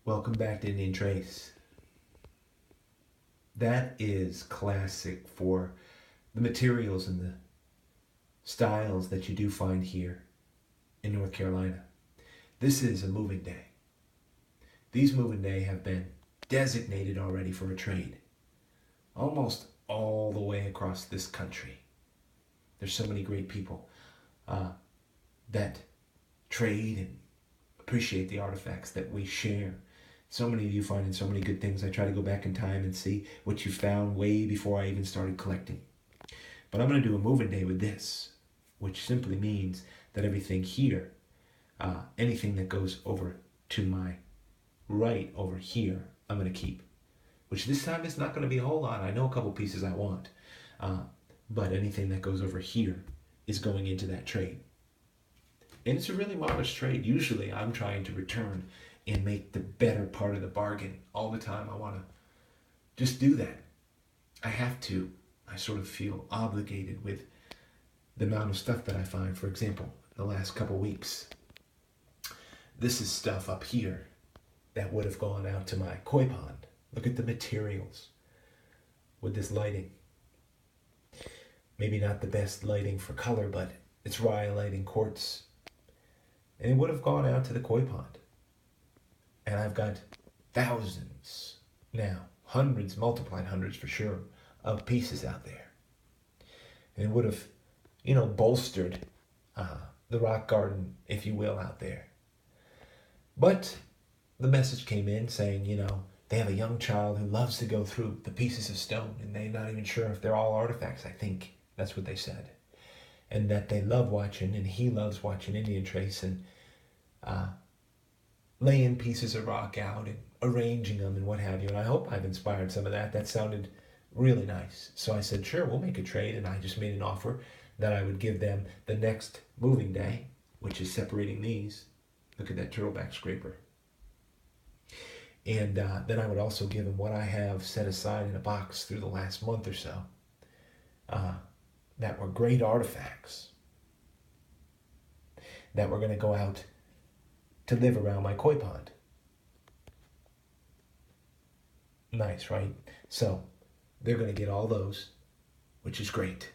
Welcome back to Indian Trace. That is classic for the materials and the styles that you do find here in North Carolina. This is a moving day. These moving day have been designated already for a trade. Almost all the way across this country. There's so many great people that trade and appreciate the artifacts that we share. So many of you finding so many good things. I try to go back in time and see what you found way before I even started collecting. But I'm going to do a moving day with this, which simply means that everything here, anything that goes over to my right over here, I'm going to keep. Which this time is not going to be a whole lot. I know a couple pieces I want. But anything that goes over here is going into that trade. And it's a really modest trade. Usually I'm trying to return and make the better part of the bargain all the time. I want to just do that. I have to. I sort of feel obligated with the amount of stuff that I find. For example, the last couple weeks, this is stuff up here that would have gone out to my koi pond. Look at the materials with this lighting. Maybe not the best lighting for color, but it's rhyolite quartz. And it would have gone out to the koi pond. And I've got thousands now, hundreds, multiplied hundreds for sure, of pieces out there. And it would have, bolstered the rock garden, if you will, out there. But the message came in saying, they have a young child who loves to go through the pieces of stone, and they're not even sure if they're all artifacts, I think. That's what they said. And that they love watching, and he loves watching Indian Trace, and laying pieces of rock out and arranging them and what have you. And I hope I've inspired some of that. That sounded really nice. So I said, sure, we'll make a trade. And I just made an offer that I would give them the next moving day, which is separating these. Look at that turtleback scraper. And then I would also give them what I have set aside in a box through the last month or so that were great artifacts that were going to go out to live around my koi pond. Nice, right? So they're going to get all those, which is great.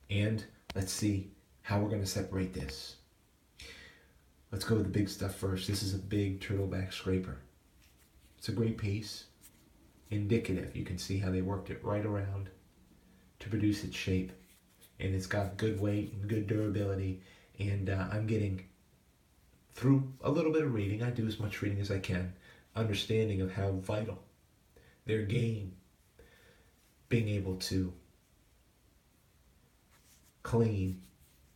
And let's see how we're going to separate this. Let's go with the big stuff first. This is a big turtleback scraper. It's a great piece. Indicative. You can see how they worked it right around to produce its shape. And it's got good weight and good durability. And I'm getting, through a little bit of reading, I do as much reading as I can, understanding of how vital their game, being able to clean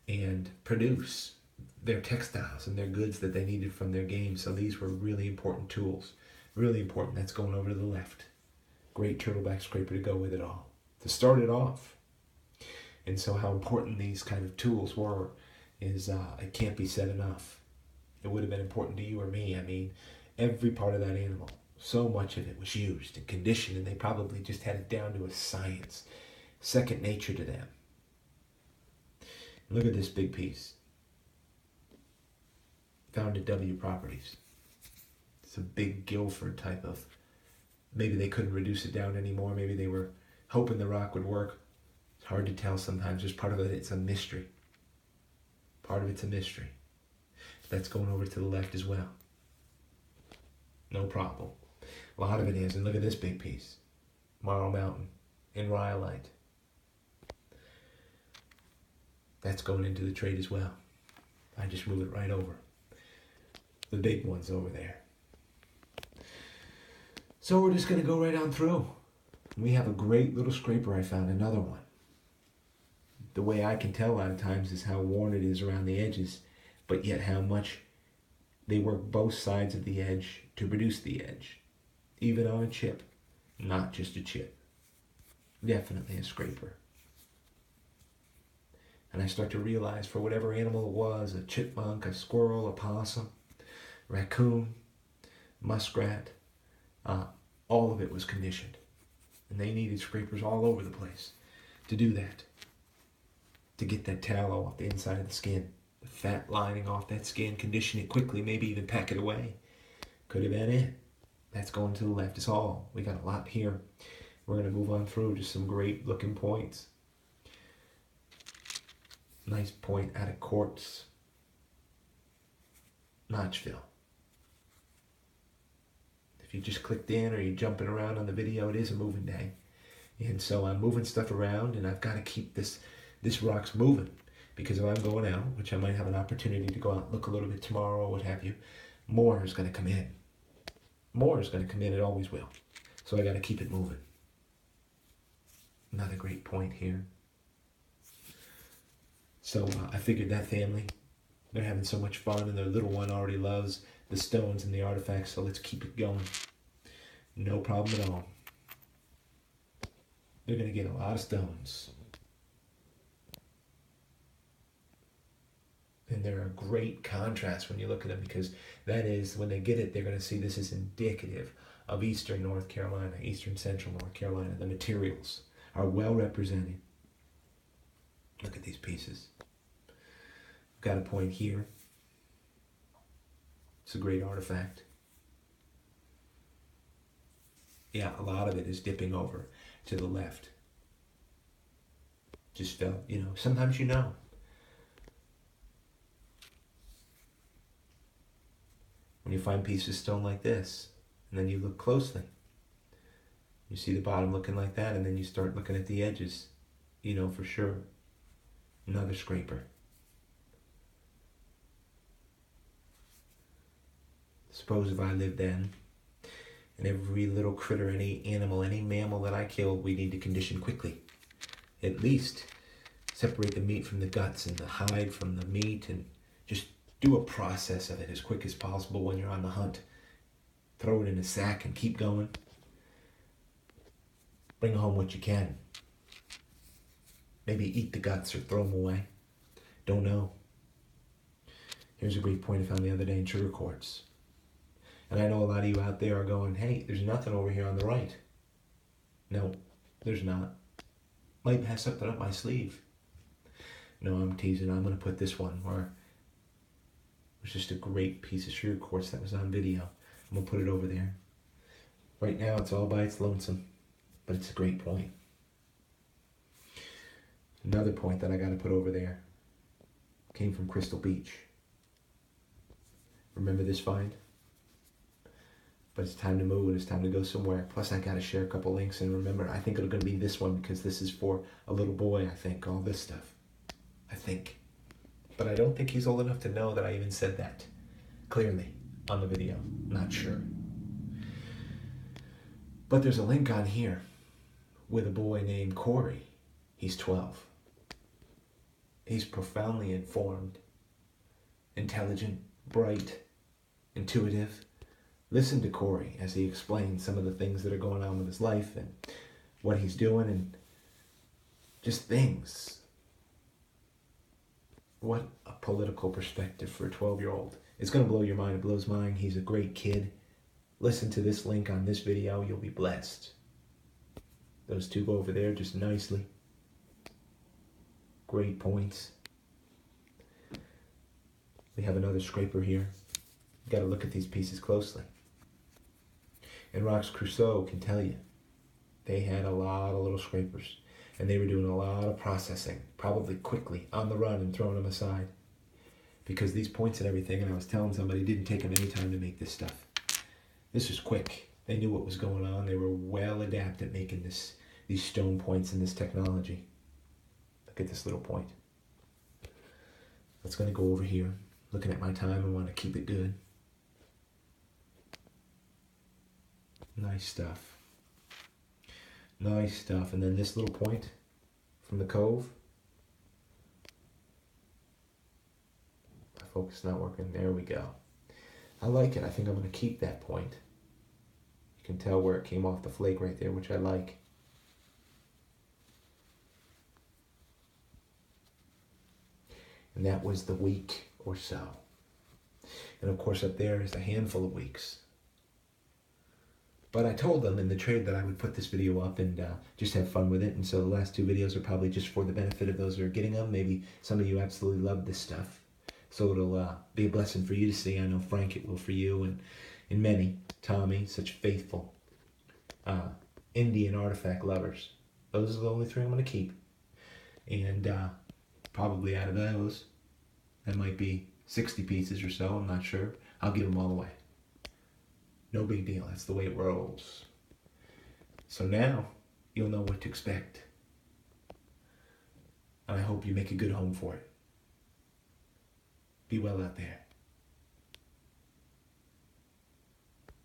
and produce their textiles and their goods that they needed from their game. So these were really important tools. Really important. That's going over to the left. Great turtleback scraper to go with it all. To start it off. And so how important these kind of tools were is it can't be said enough. It would have been important to you or me. I mean, every part of that animal, so much of it was used and conditioned, and they probably just had it down to a science, second nature to them. Look at this big piece. Found at W Properties. It's a big Guilford type of, maybe they couldn't reduce it down anymore. Maybe they were hoping the rock would work. It's hard to tell sometimes. There's part of it, it's a mystery. Part of it's a mystery. That's going over to the left as well. No problem. A lot of it is. And look at this big piece. Marl Mountain in rhyolite. That's going into the trade as well. I just move it right over. The big one's over there. So we're just going to go right on through. We have a great little scraper. I found another one. The way I can tell a lot of times is how worn it is around the edges, but yet how much they work both sides of the edge to produce the edge. Even on a chip, not just a chip. Definitely a scraper. And I start to realize for whatever animal it was, a chipmunk, a squirrel, a possum, raccoon, muskrat, all of it was conditioned. And they needed scrapers all over the place to do that. To get that tallow off the inside of the skin. The fat lining off that skin, condition it quickly, maybe even pack it away. Could have been it. That's going to the left. It's all. We got a lot here. We're going to move on through just some great looking points. Nice point out of Quartz. Notchville. If you just clicked in or you're jumping around on the video, it is a moving day. And so I'm moving stuff around, and I've got to keep this rocks moving. Because if I'm going out, which I might have an opportunity to go out and look a little bit tomorrow or what have you, more is going to come in. More is going to come in. It always will. So I got to keep it moving. Another great point here. So I figured that family, they're having so much fun, and their little one already loves the stones and the artifacts, so let's keep it going. No problem at all. They're going to get a lot of stones. And they're a great contrast when you look at them, because that is, when they get it, they're going to see this is indicative of Eastern North Carolina, Eastern Central North Carolina. The materials are well represented. Look at these pieces. Got a point here. It's a great artifact. Yeah, a lot of it is dipping over to the left. Just felt, sometimes you know. When you find pieces of stone like this, and then you look closely, you see the bottom looking like that, and then you start looking at the edges, you know for sure. Another scraper. Suppose if I lived then, and every little critter, any animal, any mammal that I killed, we need to condition quickly. At least separate the meat from the guts and the hide from the meat, and just do a process of it as quick as possible when you're on the hunt. Throw it in a sack and keep going. Bring home what you can. Maybe eat the guts or throw them away. Don't know. Here's a great point I found the other day in sugar quartz. And I know a lot of you out there are going, hey, there's nothing over here on the right. No, there's not. Might have something up my sleeve. No, I'm teasing. I'm going to put this one where it was just a great piece of sugar quartz that was on video. I'm going to put it over there. Right now, it's all by its lonesome, but it's a great point. Another point that I got to put over there came from Crystal Beach. Remember this find? But it's time to move, and it's time to go somewhere. Plus, I got to share a couple links. And remember, I think it's going to be this one, because this is for a little boy, I think, all this stuff. I think. But I don't think he's old enough to know that I even said that clearly on the video. Not sure. But there's a link on here with a boy named Corey. He's 12. He's profoundly informed, intelligent, bright, intuitive. Listen to Corey as he explains some of the things that are going on with his life and what he's doing, and just things. What a political perspective for a 12-year-old. It's going to blow your mind. It blows mine. He's a great kid. Listen to this link on this video. You'll be blessed. Those two go over there just nicely. Great points. We have another scraper here. You've got to look at these pieces closely. And Rocks Crusoe can tell you, they had a lot of little scrapers, and they were doing a lot of processing, probably quickly, on the run, and throwing them aside. Because these points and everything, and I was telling somebody, didn't take them any time to make this stuff. This was quick. They knew what was going on. They were well adept at making these stone points and this technology. Look at this little point. That's going to go over here. Looking at my time, I want to keep it good. Nice stuff. Nice stuff. And then this little point from the cove. My focus is not working. There we go. I like it. I think I'm going to keep that point. You can tell where it came off the flake right there, which I like. And that was the week or so. And of course up there is a handful of weeks. But I told them in the trade that I would put this video up and just have fun with it. And so the last two videos are probably just for the benefit of those who are getting them. Maybe some of you absolutely love this stuff. So it'll be a blessing for you to see. I know, Frank, it will for you. and many, Tommy, such faithful Indian artifact lovers. Those are the only three I'm going to keep. And probably out of those, that might be 60 pieces or so, I'm not sure. I'll give them all away. No big deal, that's the way it rolls. So now, you'll know what to expect. And I hope you make a good home for it. Be well out there.